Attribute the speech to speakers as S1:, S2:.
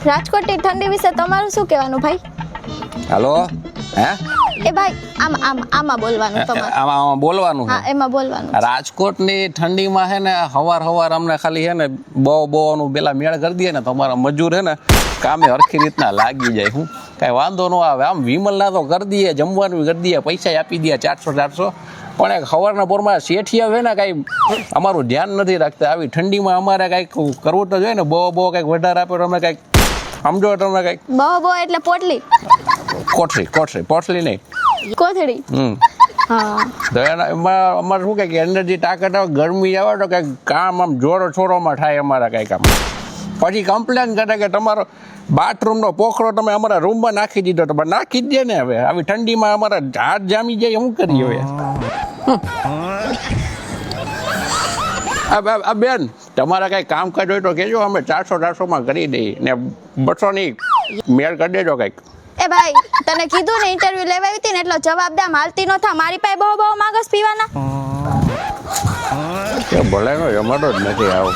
S1: રાજકોટની ઠંડી વિશે તમારું શું કહેવાનું ભાઈ?
S2: હાલો હે
S1: એ ભાઈ આમાં બોલવાનું તમારે.
S2: આમાં બોલવાનું
S1: હા એમાં બોલવાનું.
S2: રાજકોટની ઠંડીમાં હે ને હવાર અમને ખાલી હે ને બહુ પેલા મેળ કરી દઈએ ને તમારા મજૂર હે ને કામે હરખી રીતના લાગી જાય. હું કાંઈ વાંધો ન આવે. આમ વિમલના તો કરી દઈએ, જમવાનું કરી દઈએ, પૈસા આપી દઈએ 400 પણ એક સવારના પોરમાં શેઠિયા હોય ને કાંઈ અમારું ધ્યાન નથી રાખતા. આવી ઠંડીમાં અમારે કાંઈક કરવું તો જોઈએ ને. બહુ કંઈક વધારે આપે તો અમે કાંઈક સમજો તમે કાંઈક.
S1: બહુ એટલે પોટલી
S2: પોટલી નહીં
S1: કોથળી. હા
S2: તો એમાં અમારે શું કંઈક એનર્જી તાકાત આવે, ગરમી આવે તો કંઈક કામ આમ જોરો છોરોમાં થાય અમારા કંઈક આમ. પછી કમ્પ્લેન કરે કે તમારો બાથરૂમનો પોખરો તમે અમારા રૂમમાં નાખી દીધો. તો નાખી જ દે ને. હવે આવી ઠંડીમાં અમારા હાથ જામી જાય શું કરીએ હવે? આ બેન તમારા કાંઈ કામકાજ હોય તો કહેજો, અમે 400 કરી દઈએ ને 200 ની મેળ કરી દેજો કંઈક.
S1: એ ભાઈ તને કીધું ને ઇન્ટરવ્યુ લેવાઈ હતી ને એટલો જવાબ દે. હાલતી ન થા. મારી પાસે બહુ માંગસ પીવાના.
S2: ભલે નો અમારો જ નથી આવું.